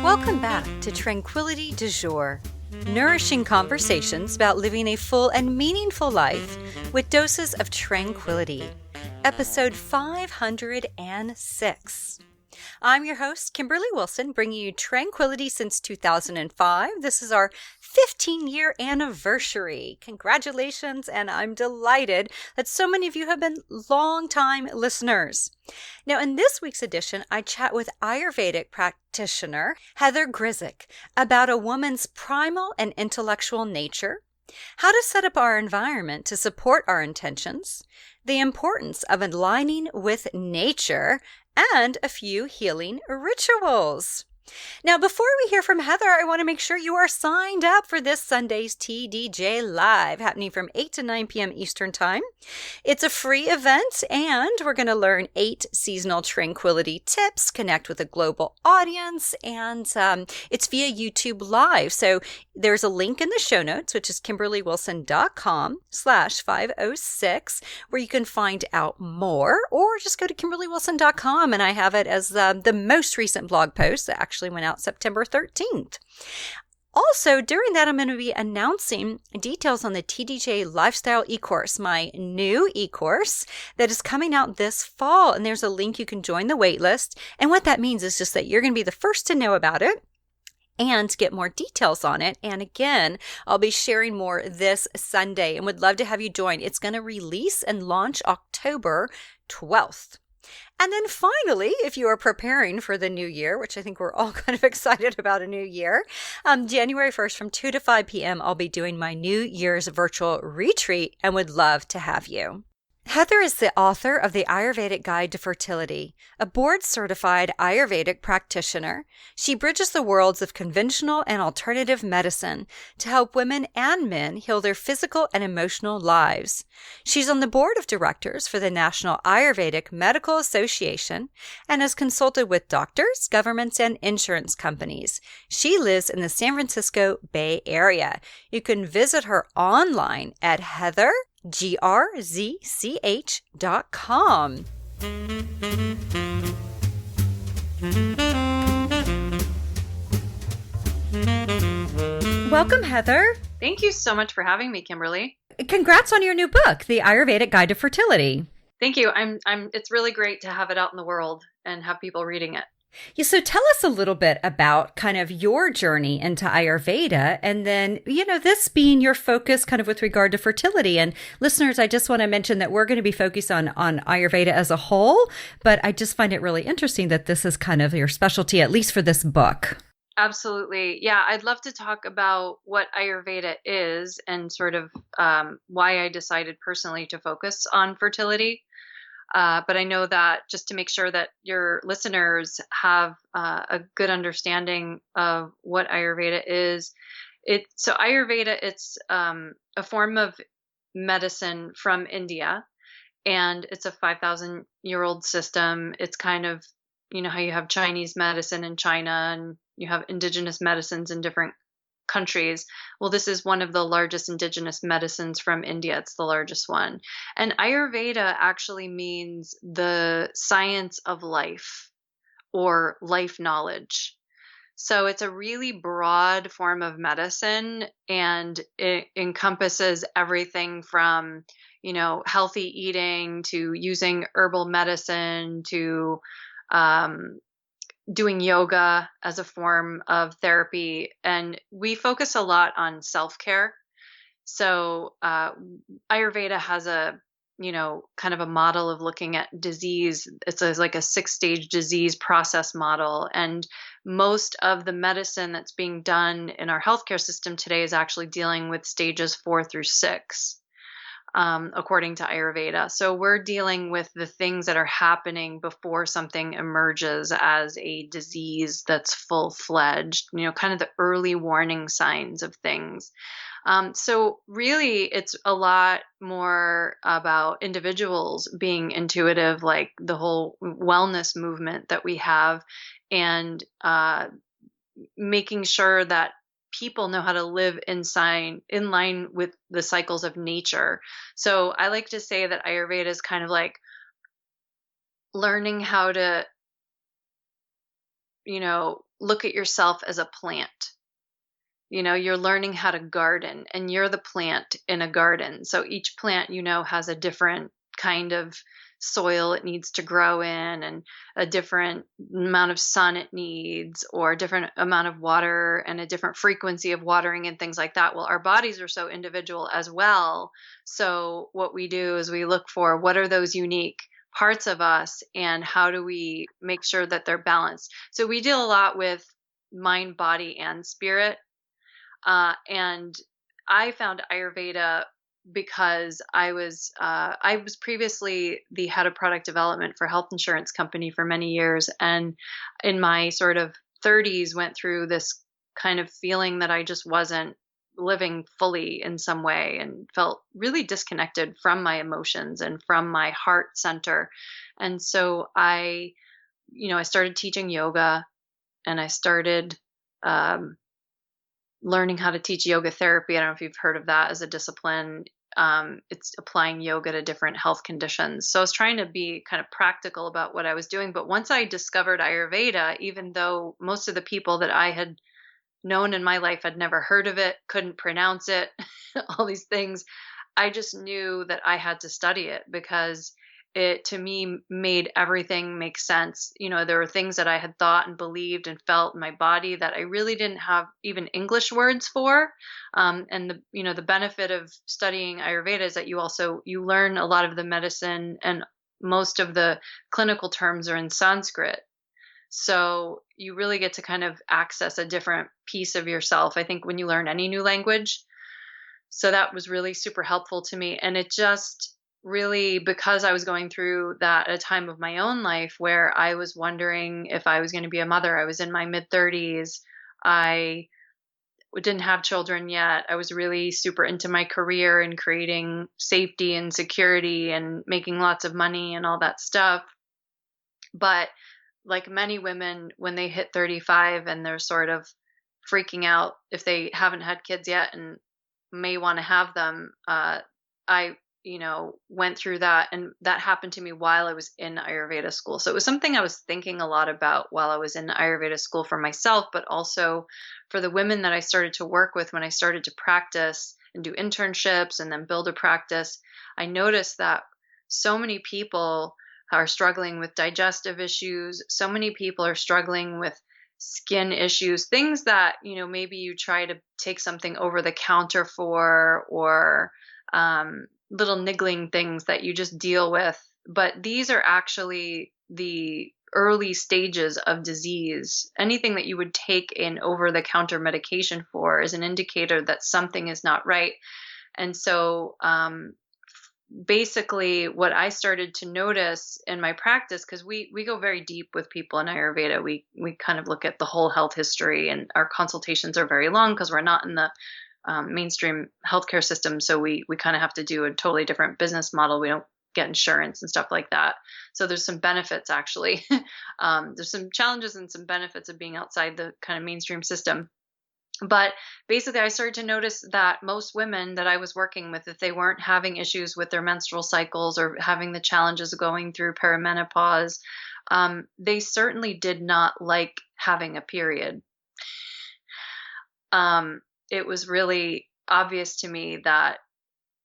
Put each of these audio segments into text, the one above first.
Welcome back to Tranquility du Jour, nourishing conversations about living a full and meaningful life with doses of tranquility. Episode 506. I'm your host, Kimberly Wilson, bringing you Tranquility since 2005. This is our 15-year anniversary. Congratulations, and I'm delighted that so many of you have been long-time listeners. Now, in this week's edition, I chat with Ayurvedic practitioner Heather Grzych about a woman's primal and intellectual nature, how to set up our environment to support our intentions, the importance of aligning with nature, and a few healing rituals. Now, before we hear from Heather, I want to make sure you are signed up for this Sunday's TDJ Live, happening from 8 to 9 p.m. Eastern Time. It's a free event, and we're going to learn 8 seasonal tranquility tips, connect with a global audience, and it's via YouTube Live. So there's a link in the show notes, which is kimberlywilson.com/506, where you can find out more, or just go to kimberlywilson.com, and I have it as the most recent blog post that actually went out September 13th. Also, during that, I'm going to be announcing details on the TDJ Lifestyle e-course, my new e-course that is coming out this fall. And there's a link you can join the waitlist. And what that means is just that you're going to be the first to know about it and get more details on it. And again, I'll be sharing more this Sunday and would love to have you join. It's going to release and launch October 12th. And then finally, if you are preparing for the new year, which I think we're all kind of excited about a new year, January 1st from 2 to 5 p.m., I'll be doing my New Year's virtual retreat and would love to have you. Heather is the author of the Ayurvedic Guide to Fertility, a board-certified Ayurvedic practitioner. She bridges the worlds of conventional and alternative medicine to help women and men heal their physical and emotional lives. She's on the board of directors for the National Ayurvedic Medical Association and has consulted with doctors, governments, and insurance companies. She lives in the San Francisco Bay Area. You can visit her online at heathergrzych.com. Welcome, Heather. Thank you so much for having me, Kimberly. Congrats on your new book, The Ayurvedic Guide to Fertility. Thank you. It's really great to have it out in the world and have people reading it. Yeah, so tell us a little bit about kind of your journey into Ayurveda, and then, this being your focus kind of with regard to fertility. And listeners, I just want to mention that we're going to be focused on Ayurveda as a whole, but I just find it really interesting that this is kind of your specialty, at least for this book. Absolutely. Yeah, I'd love to talk about what Ayurveda is and sort of why I decided personally to focus on fertility. But I know that just to make sure that your listeners have a good understanding of what Ayurveda is, Ayurveda, it's a form of medicine from India, and it's a 5,000-year-old system. It's kind of, how you have Chinese medicine in China and you have indigenous medicines in different countries. Well, this is one of the largest indigenous medicines from India. It's the largest one. And Ayurveda actually means the science of life or life knowledge. So it's a really broad form of medicine, and it encompasses everything from, healthy eating to using herbal medicine to doing yoga as a form of therapy. And we focus a lot on self-care. So Ayurveda has a, kind of a model of looking at disease. It's like a 6-stage disease process model. And most of the medicine that's being done in our healthcare system today is actually dealing with stages 4 through 6. According to Ayurveda. So we're dealing with the things that are happening before something emerges as a disease that's full-fledged, kind of the early warning signs of things. So really, it's a lot more about individuals being intuitive, like the whole wellness movement that we have, and making sure that people know how to live in line with the cycles of nature. So I like to say that Ayurveda is kind of like learning how to look at yourself as a plant. You're learning how to garden, and you're the plant in a garden. So each plant, has a different kind of soil it needs to grow in, and a different amount of sun it needs, or a different amount of water, and a different frequency of watering, and things like that. Well, our bodies are so individual as well. So what we do is we look for what are those unique parts of us, and how do we make sure that they're balanced. So we deal a lot with mind, body, and spirit. And I found Ayurveda because I was previously the head of product development for a health insurance company for many years, and in my sort of 30s went through this kind of feeling that I just wasn't living fully in some way, and felt really disconnected from my emotions and from my heart center. And so I started teaching yoga, and I started um, learning how to teach yoga therapy. I don't know if you've heard of that as a discipline. It's applying yoga to different health conditions. So I was trying to be kind of practical about what I was doing. But once I discovered Ayurveda, even though most of the people that I had known in my life had never heard of it, couldn't pronounce it, all these things, I just knew that I had to study it, because it to me made everything make sense. There were things that I had thought and believed and felt in my body that I really didn't have even English words for. And the benefit of studying Ayurveda is that you learn a lot of the medicine, and most of the clinical terms are in Sanskrit. So you really get to kind of access a different piece of yourself, I think, when you learn any new language. So that was really super helpful to me. And it just really, because I was going through that at a time of my own life where I was wondering if I was going to be a mother. I was in my mid 30s. I didn't have children yet. I was really super into my career and creating safety and security and making lots of money and all that stuff. But like many women, when they hit 35 and they're sort of freaking out if they haven't had kids yet and may want to have them, I went through that, and that happened to me while I was in Ayurveda school. So it was something I was thinking a lot about while I was in Ayurveda school for myself, but also for the women that I started to work with when I started to practice and do internships and then build a practice. I noticed that so many people are struggling with digestive issues. So many people are struggling with skin issues, things that, maybe you try to take something over the counter for, or little niggling things that you just deal with. But these are actually the early stages of disease. Anything that you would take in over the counter medication for is an indicator that something is not right. And so, basically what I started to notice in my practice, because we go very deep with people in Ayurveda. We kind of look at the whole health history, and our consultations are very long because we're not in the mainstream healthcare system. So we kind of have to do a totally different business model. We don't get insurance and stuff like that. So there's some benefits actually. There's some challenges and some benefits of being outside the kind of mainstream system. But basically, I started to notice that most women that I was working with, if they weren't having issues with their menstrual cycles or having the challenges of going through perimenopause, they certainly did not like having a period. It was really obvious to me that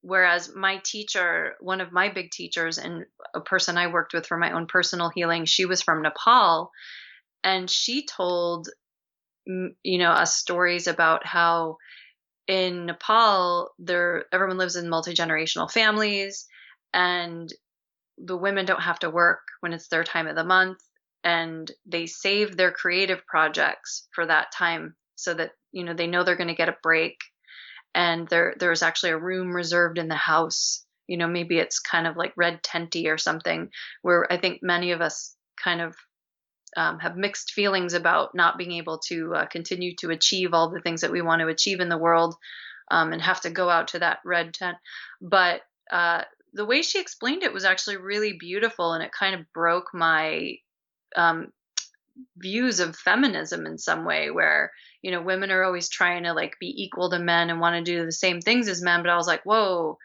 whereas my teacher, one of my big teachers and a person I worked with for my own personal healing, she was from Nepal, and she told us stories about how in Nepal everyone lives in multi-generational families, and the women don't have to work when it's their time of the month, and they save their creative projects for that time so that they know they're going to get a break. And there's actually a room reserved in the house, maybe it's kind of like red tenty or something, where I think many of us kind of have mixed feelings about not being able to continue to achieve all the things that we want to achieve in the world, and have to go out to that red tent. But the way she explained it was actually really beautiful, and it kind of broke my views of feminism in some way, where women are always trying to like be equal to men and want to do the same things as men. But I was like, whoa,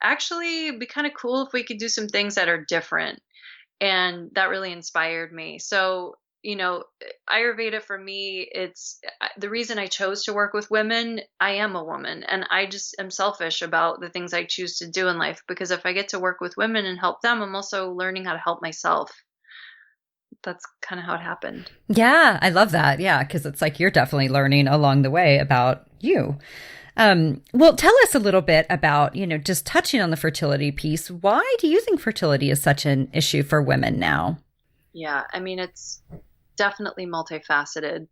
actually it'd be kind of cool if we could do some things that are different. And that really inspired me. So Ayurveda for me, it's the reason I chose to work with women. I am a woman and I just am selfish about the things I choose to do in life, because if I get to work with women and help them, I'm also learning how to help myself. That's kind of how it happened. Yeah, I love that. Yeah, because it's like you're definitely learning along the way about you. Well, tell us a little bit about, just touching on the fertility piece. Why do you think fertility is such an issue for women now? Yeah, I mean, it's definitely multifaceted.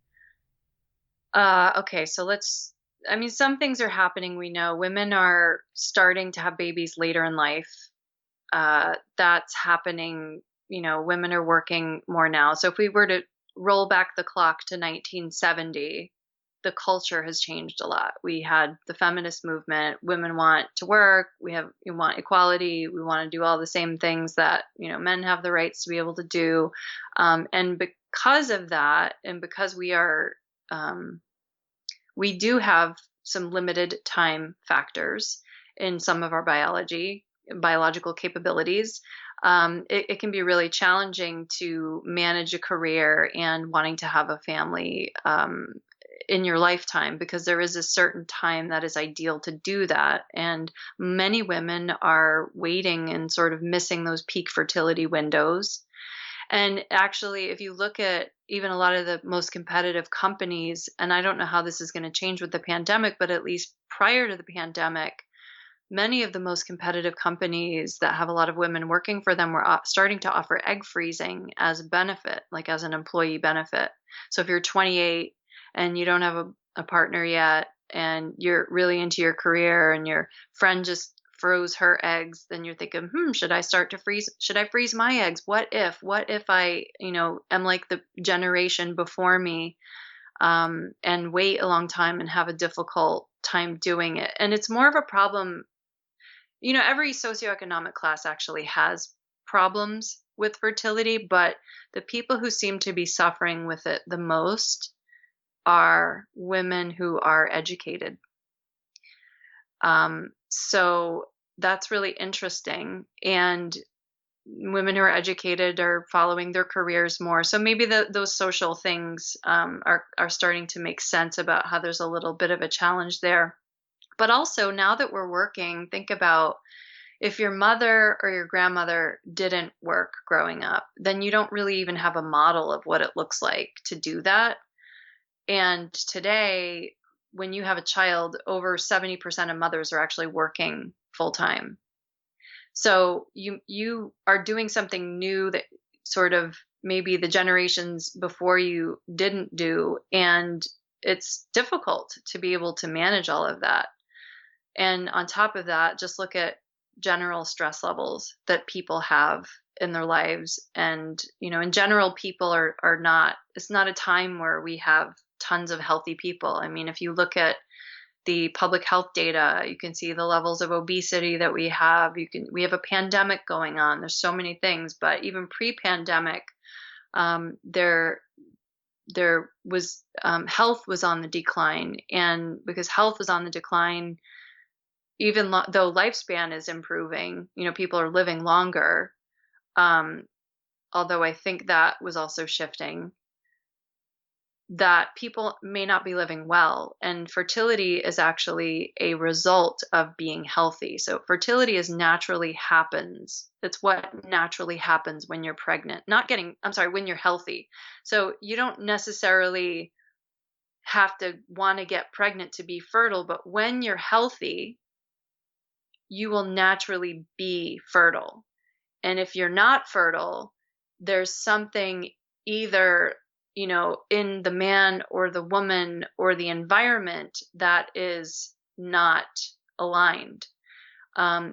Okay, so I mean, some things are happening. We know women are starting to have babies later in life. That's happening. Women are working more now. So if we were to roll back the clock to 1970, the culture has changed a lot. We had the feminist movement. Women want to work. We want equality. We want to do all the same things that men have the rights to be able to do. And because of that, and because we do have some limited time factors in some of our biological capabilities. It can be really challenging to manage a career and wanting to have a family in your lifetime, because there is a certain time that is ideal to do that. And many women are waiting and sort of missing those peak fertility windows. And actually, if you look at even a lot of the most competitive companies, and I don't know how this is going to change with the pandemic, but at least prior to the pandemic, many of the most competitive companies that have a lot of women working for them were starting to offer egg freezing as a benefit, like as an employee benefit. So if you're 28 and you don't have a partner yet, and you're really into your career and your friend just froze her eggs, then you're thinking, should I start to freeze? Should I freeze my eggs? What if I, am like the generation before me, and wait a long time and have a difficult time doing it? And it's more of a problem. Every socioeconomic class actually has problems with fertility, but the people who seem to be suffering with it the most are women who are educated. So that's really interesting. And women who are educated are following their careers more. So maybe those social things are starting to make sense about how there's a little bit of a challenge there. But also, now that we're working, think about if your mother or your grandmother didn't work growing up, then you don't really even have a model of what it looks like to do that. And today, when you have a child, over 70% of mothers are actually working full time. So you are doing something new that sort of maybe the generations before you didn't do, and it's difficult to be able to manage all of that. And on top of that, just look at general stress levels that people have in their lives. And, in general, people are not, it's not a time where we have tons of healthy people. I mean, if you look at the public health data, you can see the levels of obesity that we have. We have a pandemic going on. There's so many things, but even pre-pandemic, there was health was on the decline. And because health was on the decline, even though lifespan is improving, people are living longer. Although I think that was also shifting, that people may not be living well. And fertility is actually a result of being healthy. So fertility naturally happens. It's what naturally happens when you're pregnant, when you're healthy. So you don't necessarily have to want to get pregnant to be fertile, but when you're healthy, you will naturally be fertile. And if you're not fertile, there's something either, in the man or the woman or the environment that is not aligned.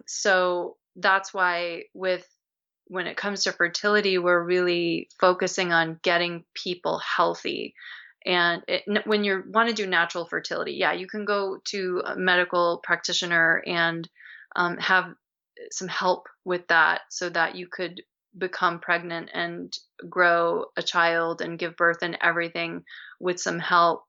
So that's why when it comes to fertility, we're really focusing on getting people healthy. And when you want to do natural fertility, yeah, you can go to a medical practitioner and have some help with that so that you could become pregnant and grow a child and give birth and everything with some help,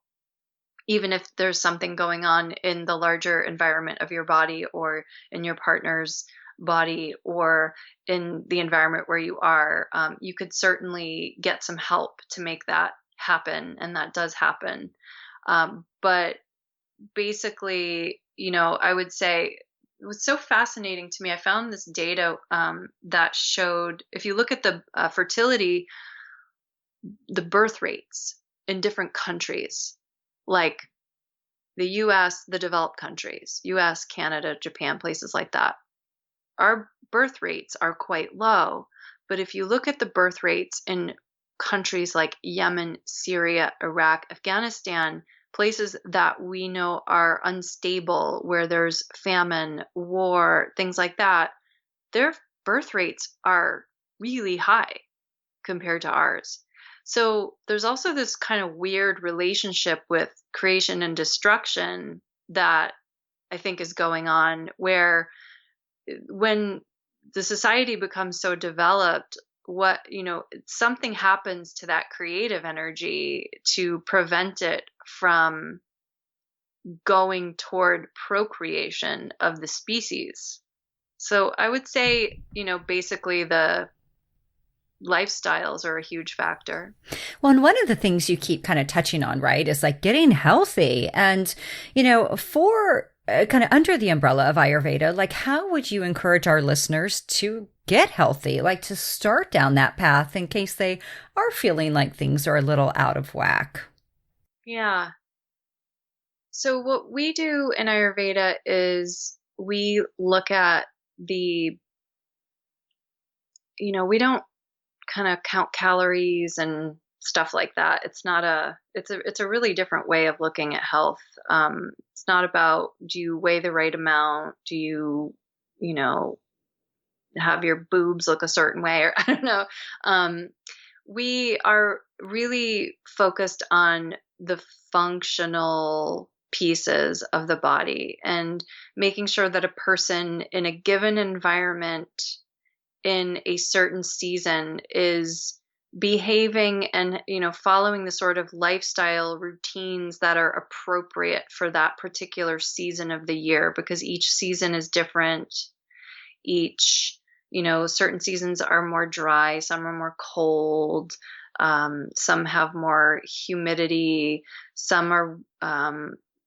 even if there's something going on in the larger environment of your body or in your partner's body or in the environment where you are, you could certainly get some help to make that happen. And that does happen. But basically, I would say it was so fascinating to me. I found this data that showed if you look at the fertility, the birth rates in different countries, like the US, the developed countries, US, Canada, Japan, places like that, our birth rates are quite low. But if you look at the birth rates in countries like Yemen, Syria, Iraq, Afghanistan, places that we know are unstable, where there's famine, war, things like that, their birth rates are really high compared to ours. So there's also this kind of weird relationship with creation and destruction that I think is going on, where when the society becomes so developed, something happens to that creative energy to prevent it from going toward procreation of the species. So I would say, basically the lifestyles are a huge factor. Well, and one of the things you keep kind of touching on, right, is like getting healthy. And, for kind of under the umbrella of Ayurveda, like how would you encourage our listeners to get healthy, like to start down that path in case they are feeling like things are a little out of whack? Yeah. So what we do in Ayurveda is we look at we don't kind of count calories and stuff like that. It's a really different way of looking at health. It's not about, do you weigh the right amount? Do you know, have your boobs look a certain way, or I don't know. We are really focused on the functional pieces of the body and making sure that a person in a given environment in a certain season is behaving and following the sort of lifestyle routines that are appropriate for that particular season of the year, because each season is different. Certain seasons are more dry, some are more cold, some have more humidity, some are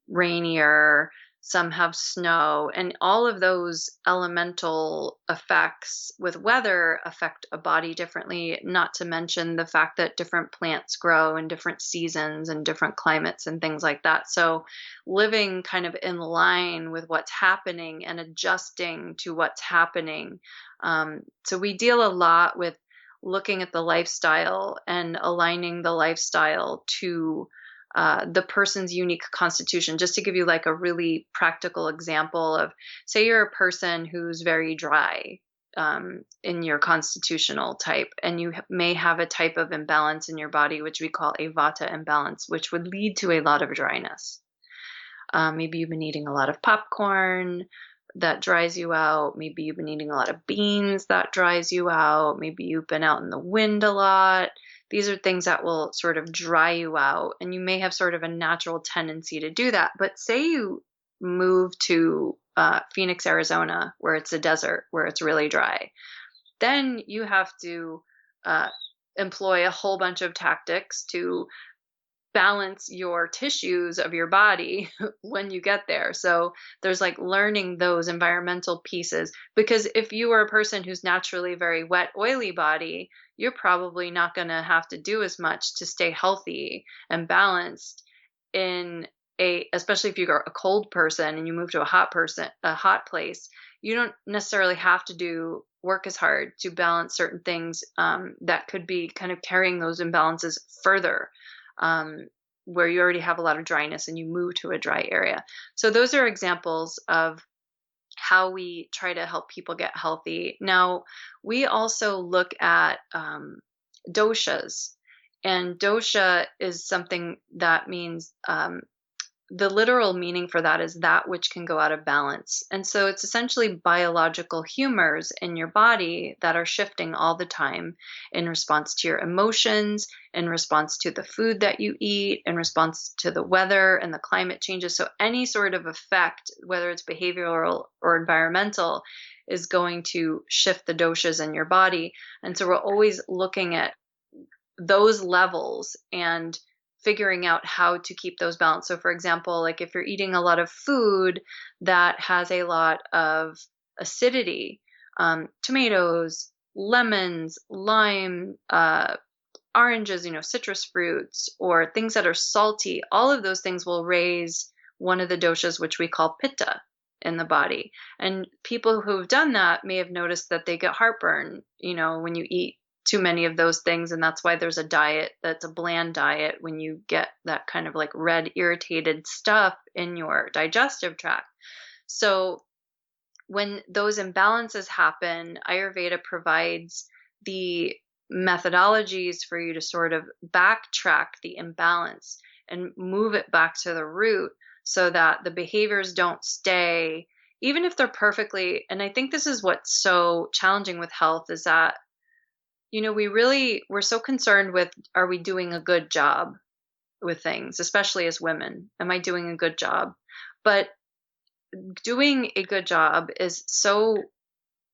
rainier, some have snow, and all of those elemental effects with weather affect a body differently, not to mention the fact that different plants grow in different seasons and different climates and things like that. So living kind of in line with what's happening and adjusting to what's happening. So we deal a lot with looking at the lifestyle and aligning the lifestyle to the person's unique constitution. Just to give you like a really practical example of, say you're a person who's very dry in your constitutional type, and you may have a type of imbalance in your body, which we call a Vata imbalance, which would lead to a lot of dryness. Maybe you've been eating a lot of popcorn, that dries you out. Maybe you've been eating a lot of beans, that dries you out. Maybe you've been out in the wind a lot. These are things that will sort of dry you out, and you may have sort of a natural tendency to do that. But say you move to Phoenix, Arizona, where it's a desert, where it's really dry, then you have to employ a whole bunch of tactics to balance your tissues of your body when you get there. So there's like learning those environmental pieces, because if you are a person who's naturally very wet, oily body, you're probably not going to have to do as much to stay healthy and balanced especially if you're a cold person and you move to a hot place, you don't necessarily have to work as hard to balance certain things that could be kind of carrying those imbalances further. Where you already have a lot of dryness and you move to a dry area. So those are examples of how we try to help people get healthy. Now, we also look at doshas, and dosha is something that means the literal meaning for that is that which can go out of balance. And so it's essentially biological humors in your body that are shifting all the time in response to your emotions, in response to the food that you eat, in response to the weather and the climate changes. So any sort of effect, whether it's behavioral or environmental, is going to shift the doshas in your body. And so we're always looking at those levels and figuring out how to keep those balanced. So for example, like if you're eating a lot of food that has a lot of acidity, tomatoes, lemons, lime, oranges, citrus fruits, or things that are salty, all of those things will raise one of the doshas, which we call pitta in the body. And people who've done that may have noticed that they get heartburn, when you eat too many of those things. And that's why there's a diet that's a bland diet when you get that kind of like red irritated stuff in your digestive tract. So when those imbalances happen, Ayurveda provides the methodologies for you to sort of backtrack the imbalance and move it back to the root so that the behaviors don't stay, even if they're perfectly. And I think this is what's so challenging with health is that we're so concerned with, are we doing a good job with things, especially as women? Am I doing a good job? But doing a good job is so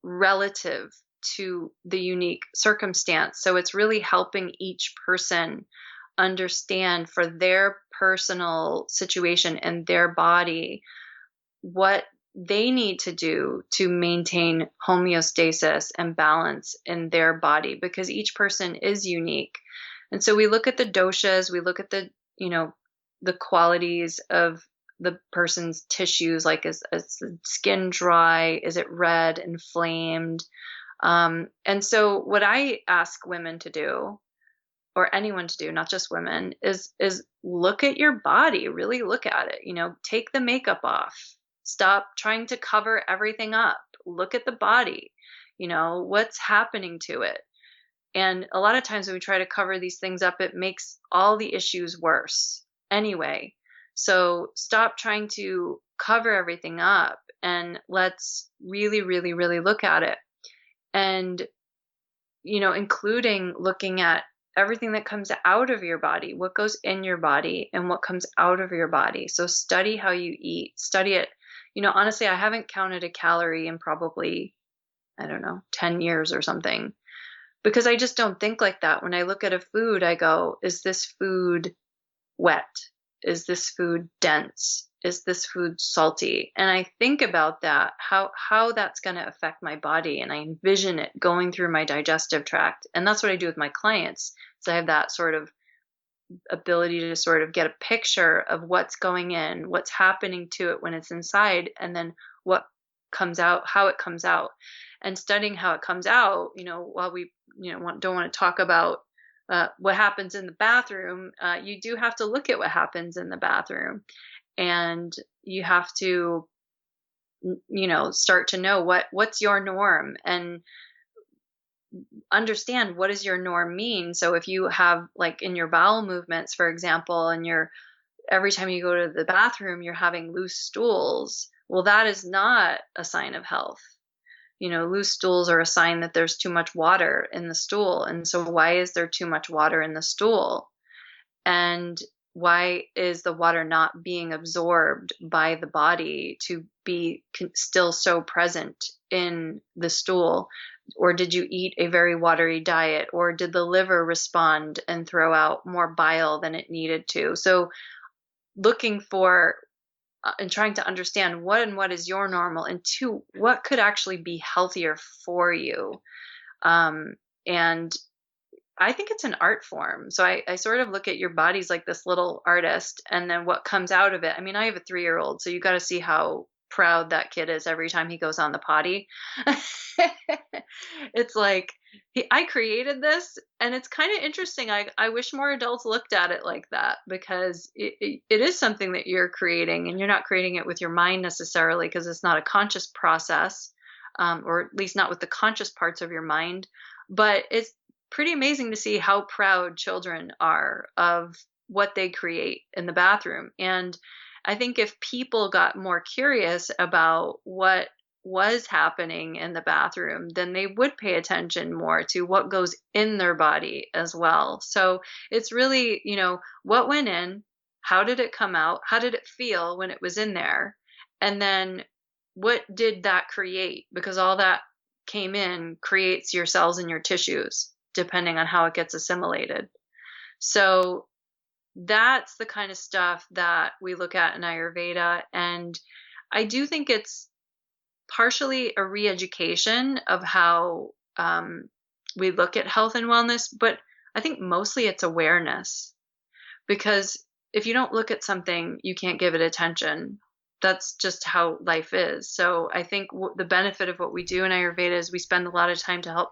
relative to the unique circumstance. So it's really helping each person understand for their personal situation and their body what they need to do to maintain homeostasis and balance in their body, because each person is unique. And so we look at the doshas, we look at the qualities of the person's tissues, like is the skin dry? Is it red, inflamed? And so what I ask women to do, or anyone to do, not just women, is look at your body, really look at it, take the makeup off. Stop trying to cover everything up. Look at the body, what's happening to it. And a lot of times when we try to cover these things up, it makes all the issues worse anyway. So stop trying to cover everything up and let's really, really, really look at it. And, including looking at everything that comes out of your body, what goes in your body and what comes out of your body. So study how you eat, study it. Honestly, I haven't counted a calorie in probably, 10 years or something, because I just don't think like that. When I look at a food, I go, is this food wet? Is this food dense? Is this food salty? And I think about that, how that's going to affect my body. And I envision it going through my digestive tract. And that's what I do with my clients. So I have that sort of ability to sort of get a picture of what's going in, what's happening to it when it's inside, and then what comes out, how it comes out. And studying how it comes out, while we don't want to talk about what happens in the bathroom, you do have to look at what happens in the bathroom, and you have to start to know what's your norm and understand what does your norm mean. So if you have, like, in your bowel movements, for example, and every time you go to the bathroom you're having loose stools, well, that is not a sign of health. Loose stools are a sign that there's too much water in the stool. And so why is there too much water in the stool? And why is the water not being absorbed by the body to be still so present in the stool? Or did you eat a very watery diet? Or did the liver respond and throw out more bile than it needed to? So looking for and trying to understand what is your normal, and two, what could actually be healthier for you. And I think it's an art form. So I sort of look at your bodies like this little artist, and then what comes out of it. I mean, I have a 3-year-old, so you got to see how proud that kid is every time he goes on the potty. It's like, I created this, and it's kind of interesting. I wish more adults looked at it like that, because it is something that you're creating, and you're not creating it with your mind necessarily, because it's not a conscious process, or at least not with the conscious parts of your mind. But it's pretty amazing to see how proud children are of what they create in the bathroom. And I think if people got more curious about what was happening in the bathroom, then they would pay attention more to what goes in their body as well. So it's really, what went in, how did it come out, how did it feel when it was in there, and then what did that create? Because all that came in creates your cells and your tissues, depending on how it gets assimilated. So that's the kind of stuff that we look at in Ayurveda. And I do think it's partially a re-education of how we look at health and wellness, but I think mostly it's awareness. Because if you don't look at something, you can't give it attention. That's just how life is. So I think the benefit of what we do in Ayurveda is we spend a lot of time to help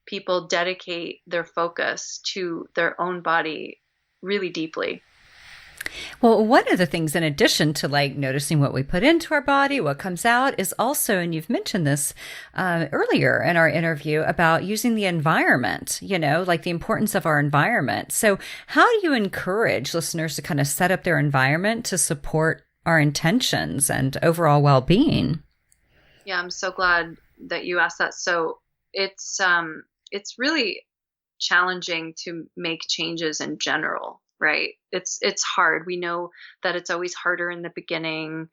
people dedicate their focus to their own body really deeply. Well, one of the things, in addition to like noticing what we put into our body, what comes out, is also, and you've mentioned this earlier in our interview, about using the environment, like the importance of our environment. So how do you encourage listeners to kind of set up their environment to support our intentions and overall well-being? Yeah, I'm so glad that you asked that. So it's really challenging to make changes in general, right? It's hard. We know that it's always harder in the beginning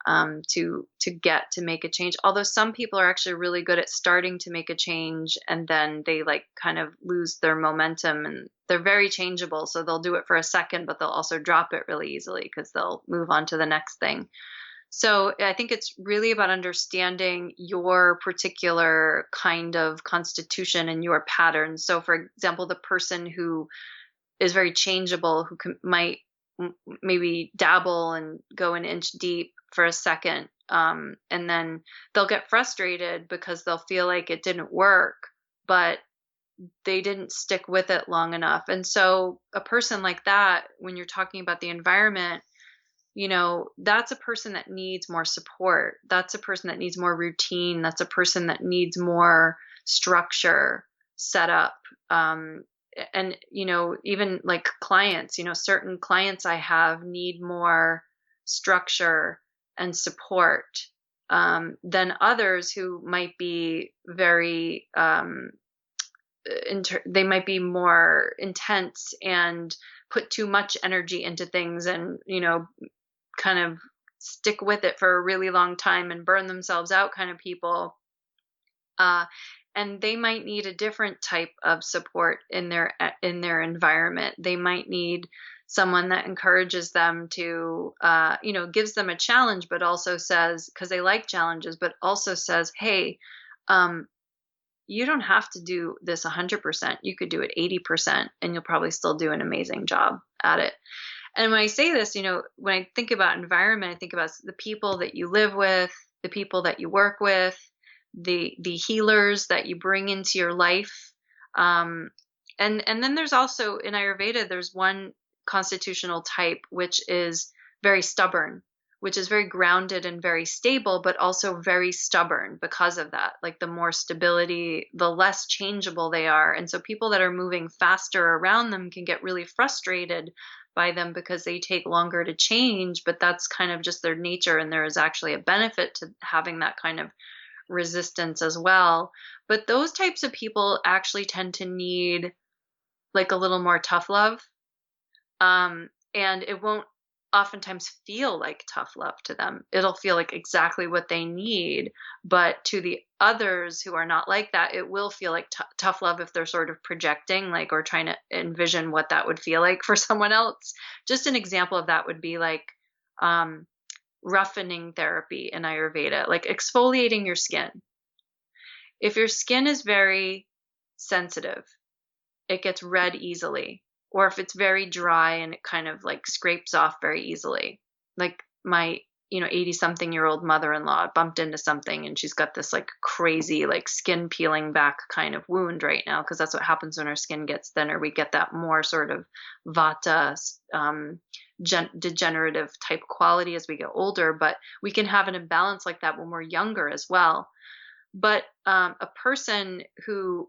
to get to make a change. Although some people are actually really good at starting to make a change, and then they like kind of lose their momentum, and they're very changeable. So they'll do it for a second, but they'll also drop it really easily because they'll move on to the next thing. So I think it's really about understanding your particular kind of constitution and your patterns. So for example, the person who is very changeable, who might maybe dabble and go an inch deep for a second, and then they'll get frustrated because they'll feel like it didn't work, but they didn't stick with it long enough. And so a person like that, when you're talking about the environment, that's a person that needs more support. That's a person that needs more routine. That's a person that needs more structure set up. And even like clients, certain clients I have need more structure and support than others who might be very they might be more intense and put too much energy into things, and kind of stick with it for a really long time and burn themselves out kind of people. And they might need a different type of support in their environment. They might need someone that encourages them to, gives them a challenge, but also says, because they like challenges, but also says, hey, you don't have to do this 100%. You could do it 80%, and you'll probably still do an amazing job at it. And when I say this, when I think about environment, I think about the people that you live with, the people that you work with, the healers that you bring into your life. And then there's also in Ayurveda, there's one constitutional type, which is very stubborn, which is very grounded and very stable, but also very stubborn because of that. Like the more stability, the less changeable they are. And so people that are moving faster around them can get really frustrated by them because they take longer to change, but that's kind of just their nature. And there is actually a benefit to having that kind of resistance as well. But those types of people actually tend to need like a little more tough love. And it won't oftentimes feel like tough love to them. It'll feel like exactly what they need. But to the others who are not like that, it will feel like tough love if they're sort of projecting, like, or trying to envision what that would feel like for someone else. Just an example of that would be like roughening therapy in Ayurveda, like exfoliating your skin. If your skin is very sensitive, it gets red easily. Or if it's very dry and it kind of like scrapes off very easily. Like my, 80-something-year-old mother-in-law bumped into something and she's got this like crazy like skin peeling back kind of wound right now, because that's what happens when our skin gets thinner. We get that more sort of Vata degenerative type quality as we get older, but we can have an imbalance like that when we're younger as well. But a person who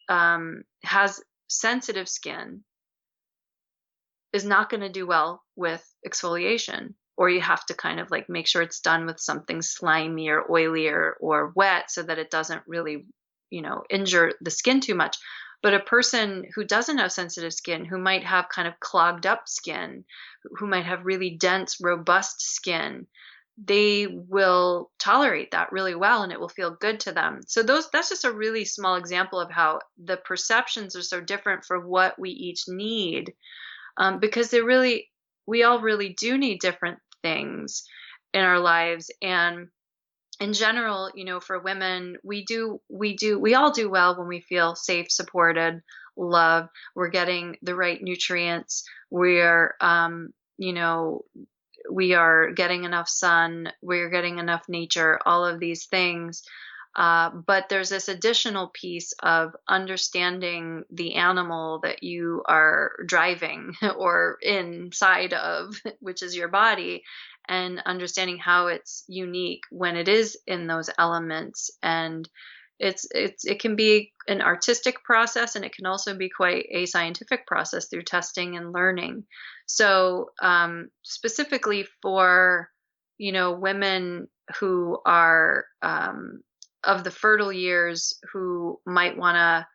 has sensitive skin is not going to do well with exfoliation, or you have to kind of like make sure it's done with something slimy or oily or wet so that it doesn't really, injure the skin too much. But a person who doesn't have sensitive skin, who might have kind of clogged up skin, who might have really dense, robust skin, they will tolerate that really well and it will feel good to them. So that's just a really small example of how the perceptions are so different for what we each need, because we all really do need different things in our lives. And in general, for women, we all do well when we feel safe, supported, loved. We're getting the right nutrients. We are getting enough sun. We're getting enough nature, all of these things. But there's this additional piece of understanding the animal that you are driving or inside of, which is your body, and understanding how it's unique when it is in those elements. And it can be an artistic process, and it can also be quite a scientific process through testing and learning. So specifically for women who are of the fertile years, who might want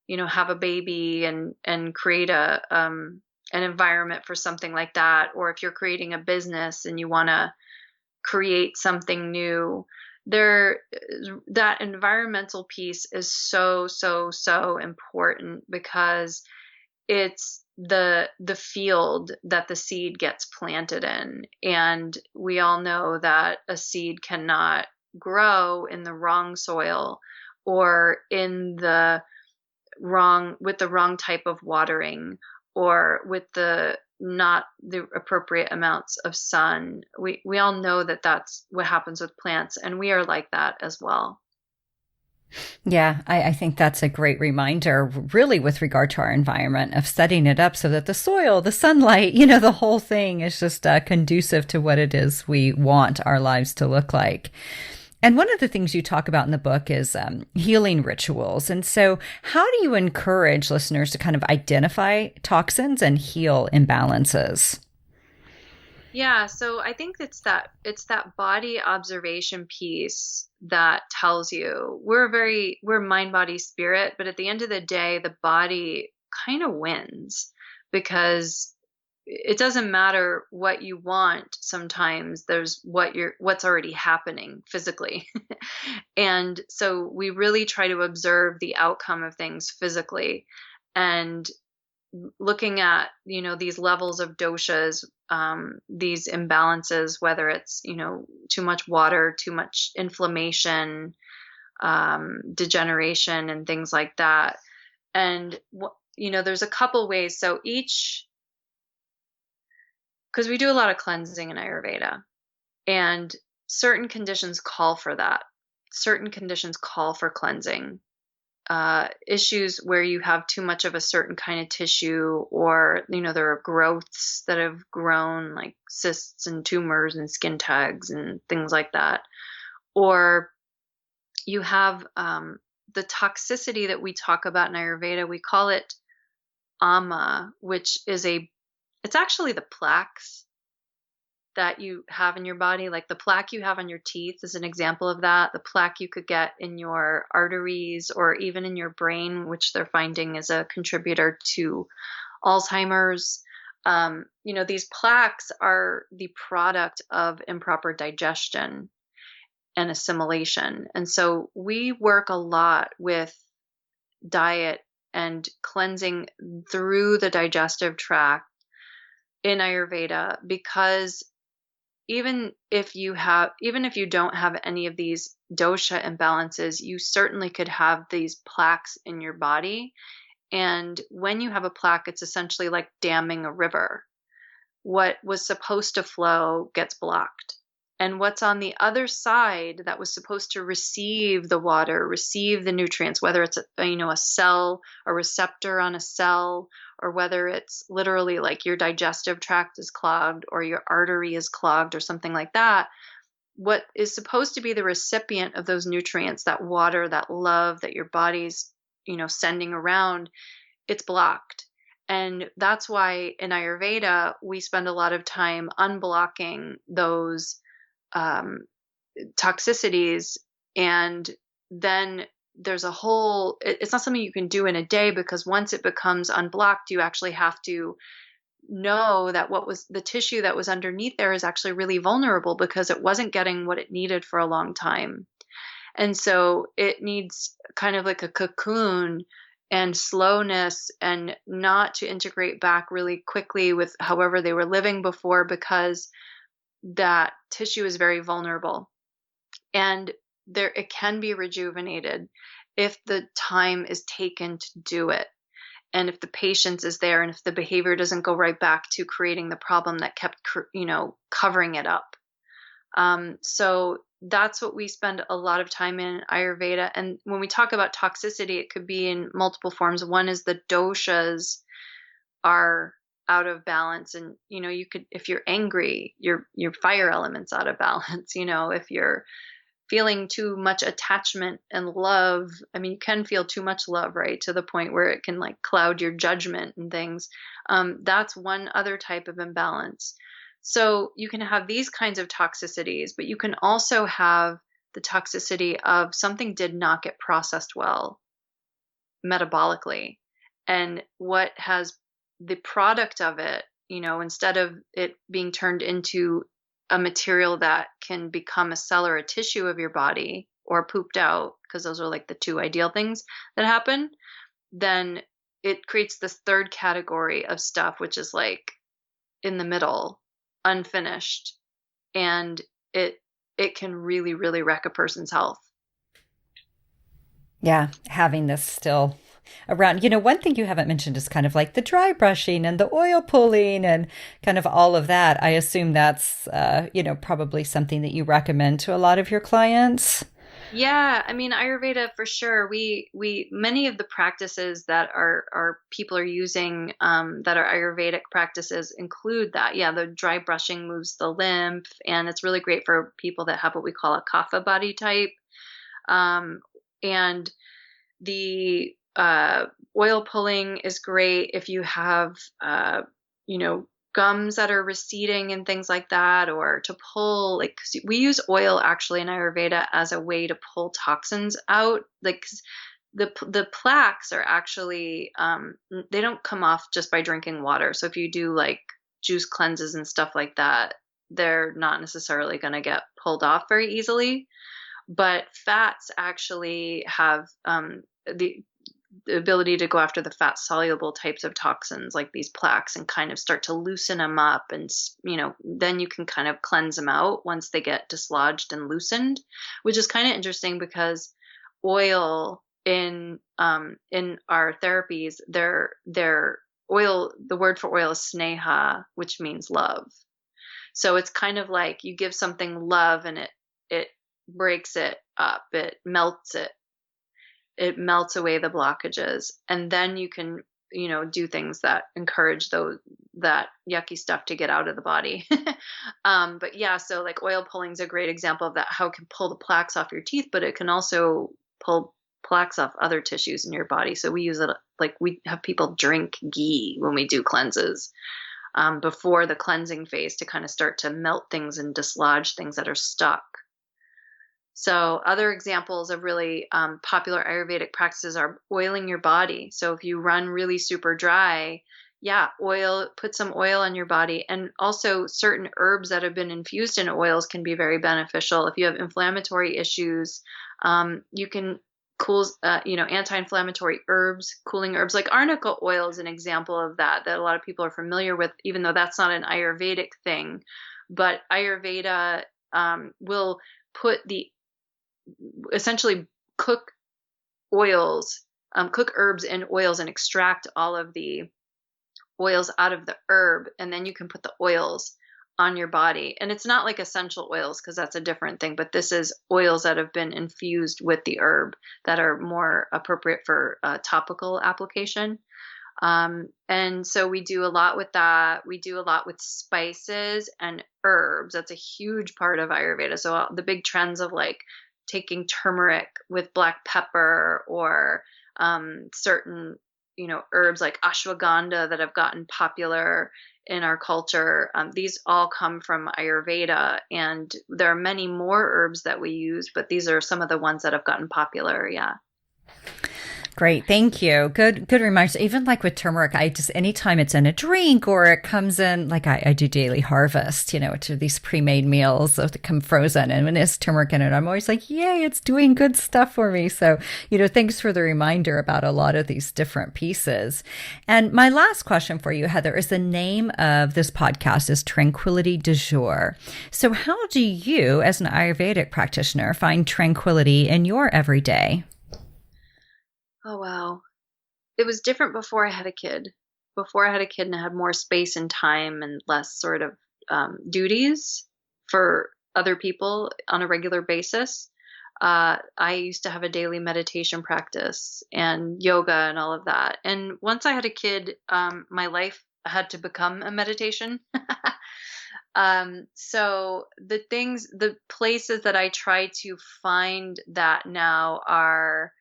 to have a baby and create an environment for something like that, or if you're creating a business and you want to create something new, that environmental piece is so important, because it's the field that the seed gets planted in. And we all know that a seed cannot grow in the wrong soil or with the wrong type of watering, or with not the appropriate amounts of sun. We all know that that's what happens with plants, and we are like that as well. Yeah, I think that's a great reminder, really, with regard to our environment, of setting it up so that the soil, the sunlight, the whole thing is just conducive to what it is we want our lives to look like. And one of the things you talk about in the book is healing rituals. And so how do you encourage listeners to kind of identify toxins and heal imbalances? Yeah, so I think it's that body observation piece that tells you we're mind, body, spirit, but at the end of the day, the body kind of wins, because it doesn't matter what you want. Sometimes there's what's already happening physically. And so we really try to observe the outcome of things physically, and looking at these levels of doshas, these imbalances, whether it's too much water, too much inflammation, degeneration, and things like that. And there's a couple ways. So because we do a lot of cleansing in Ayurveda, and certain conditions call for that. Certain conditions call for cleansing. Issues where you have too much of a certain kind of tissue, or there are growths that have grown, like cysts and tumors and skin tags and things like that, or you have the toxicity that we talk about in Ayurveda. We call it ama, which is it's actually the plaques that you have in your body. Like the plaque you have on your teeth is an example of that. The plaque you could get in your arteries or even in your brain, which they're finding is a contributor to Alzheimer's. These plaques are the product of improper digestion and assimilation. And so we work a lot with diet and cleansing through the digestive tract in Ayurveda, because even if you don't have any of these dosha imbalances, you certainly could have these plaques in your body. And when you have a plaque, it's essentially like damming a river. What was supposed to flow gets blocked. And what's on the other side that was supposed to receive the water, receive the nutrients, whether it's a cell, a receptor on a cell, or whether it's literally like your digestive tract is clogged or your artery is clogged or something like that, what is supposed to be the recipient of those nutrients, that water, that love that your body's sending around, it's blocked. And that's why in Ayurveda, we spend a lot of time unblocking those um, toxicities. And then there's it's not something you can do in a day, because once it becomes unblocked, you actually have to know that what was the tissue that was underneath there is actually really vulnerable because it wasn't getting what it needed for a long time. And so it needs kind of like a cocoon and slowness, and not to integrate back really quickly with however they were living before, because that tissue is very vulnerable. And it can be rejuvenated if the time is taken to do it, and if the patience is there, and if the behavior doesn't go right back to creating the problem that kept covering it up. So that's what we spend a lot of time in Ayurveda. And when we talk about toxicity, it could be in multiple forms. One is the doshas are out of balance, and you could, if you're angry, your fire element's out of balance. If you're feeling too much attachment and love, I mean, you can feel too much love, right, to the point where it can like cloud your judgment and things. That's one other type of imbalance. So you can have these kinds of toxicities, but you can also have the toxicity of something did not get processed well metabolically. And what has the product of it, instead of it being turned into a material that can become a cell or a tissue of your body, or pooped out, because those are like the two ideal things that happen, then it creates this third category of stuff, which is like in the middle, unfinished, and it can really, really wreck a person's health. Yeah, having this still around. One thing you haven't mentioned is kind of like the dry brushing and the oil pulling and kind of all of that. I assume that's, probably something that you recommend to a lot of your clients. Yeah, I mean, Ayurveda for sure. We many of the practices that our people are using, that are Ayurvedic practices, include that. Yeah, the dry brushing moves the lymph, and it's really great for people that have what we call a kapha body type. And the oil pulling is great if you have, you know, gums that are receding and things like that, or to pull, like, 'cause we use oil actually in Ayurveda as a way to pull toxins out. Like, 'cause the plaques are actually, they don't come off just by drinking water. So if you do like juice cleanses and stuff like that, they're not necessarily going to get pulled off very easily. But fats actually have, the ability to go after the fat soluble types of toxins like these plaques, and kind of start to loosen them up, and then you can kind of cleanse them out once they get dislodged and loosened, which is kind of interesting because oil in our therapies, their oil, the word for oil is sneha, which means love. So it's kind of like you give something love, and it breaks it up, it melts away the blockages, and then you can, do things that encourage that yucky stuff to get out of the body. But yeah, so like oil pulling is a great example of that, how it can pull the plaques off your teeth, but it can also pull plaques off other tissues in your body. So we use it, like we have people drink ghee when we do cleanses, before the cleansing phase, to kind of start to melt things and dislodge things that are stuck. So other examples of really, popular Ayurvedic practices are oiling your body. So if you run really super dry, yeah, put some oil on your body. And also certain herbs that have been infused in oils can be very beneficial. If you have inflammatory issues, you can cool, anti-inflammatory herbs, cooling herbs, like arnica oil is an example of that a lot of people are familiar with, even though that's not an Ayurvedic thing. But Ayurveda, will essentially cook cook herbs in oils, and extract all of the oils out of the herb, and then you can put the oils on your body. And it's not like essential oils, because that's a different thing, but this is oils that have been infused with the herb that are more appropriate for topical application. And so we do a lot with that. We do a lot with spices and herbs. That's a huge part of Ayurveda. So the big trends of like taking turmeric with black pepper, or certain herbs like ashwagandha that have gotten popular in our culture. These all come from Ayurveda, and there are many more herbs that we use, but these are some of the ones that have gotten popular. Yeah. Great. Thank you. Good reminders. Even like with turmeric, anytime it's in a drink or it comes in, like I do daily harvest, which are these pre-made meals that come frozen. And when there's turmeric in it, I'm always like, yay, it's doing good stuff for me. So, thanks for the reminder about a lot of these different pieces. And my last question for you, Heather, is the name of this podcast is Tranquility du Jour. So how do you, as an Ayurvedic practitioner, find tranquility in your everyday? Oh, wow. It was different before I had a kid. Before I had a kid and I had more space and time and less sort of duties for other people on a regular basis. I used to have a daily meditation practice and yoga and all of that. And once I had a kid, my life had to become a meditation. So the places that I try to find that now are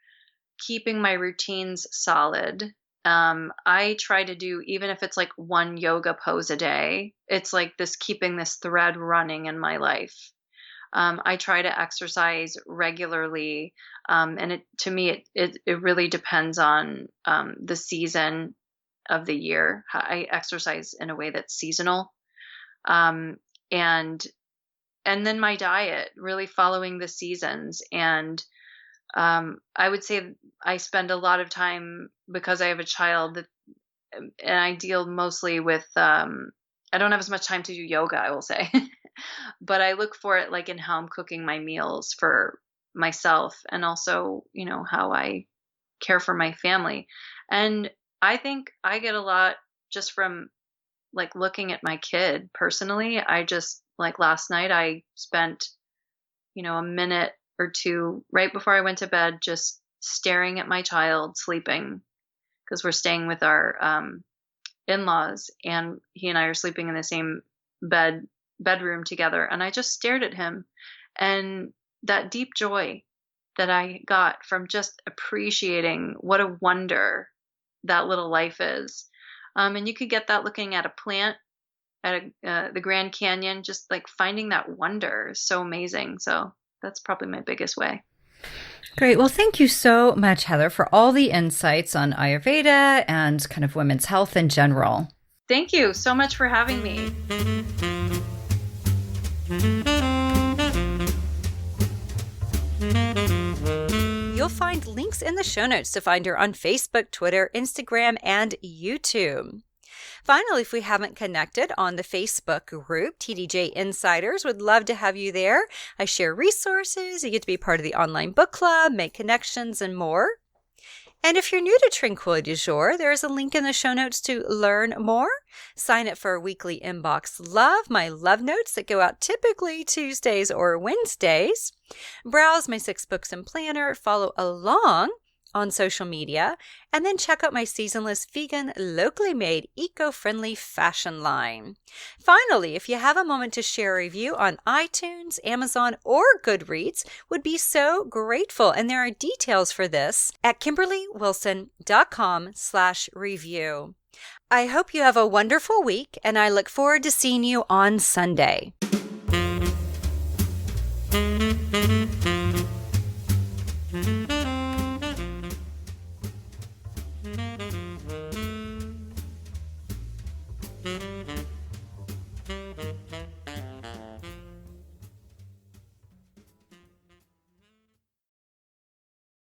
keeping my routines solid. I try to do, even if it's like one yoga pose a day, it's like keeping this thread running in my life. I try to exercise regularly. And to me, it really depends on the season of the year. I exercise in a way that's seasonal. And then my diet, really following the seasons. And I would say I spend a lot of time, because I have a child, and I deal mostly with, I don't have as much time to do yoga, I will say, but I look for it like in how I'm cooking my meals for myself, and also, how I care for my family. And I think I get a lot just from like looking at my kid personally. I just, like last night, I spent, a minute or two right before I went to bed, just staring at my child sleeping, because we're staying with our in-laws, and he and I are sleeping in the same bedroom together. And I just stared at him, and that deep joy that I got from just appreciating what a wonder that little life is. And you could get that looking at a plant, at the Grand Canyon, just like finding that wonder is so amazing. So that's probably my biggest way. Great. Well, thank you so much, Heather, for all the insights on Ayurveda and kind of women's health in general. Thank you so much for having me. You'll find links in the show notes to find her on Facebook, Twitter, Instagram, and YouTube. Finally, if we haven't connected on the Facebook group, TDJ Insiders, would love to have you there. I share resources, you get to be part of the online book club, make connections, and more. And if you're new to Tranquility du Jour, there is a link in the show notes to learn more. Sign up for a weekly inbox love, my love notes that go out typically Tuesdays or Wednesdays. Browse my 6 books and planner, follow along on social media, and then check out my seasonless, vegan, locally made, eco-friendly fashion line. Finally, if you have a moment to share a review on iTunes, Amazon, or Goodreads, would be so grateful. And there are details for this at KimberlyWilson.com/review. I hope you have a wonderful week, and I look forward to seeing you on Sunday.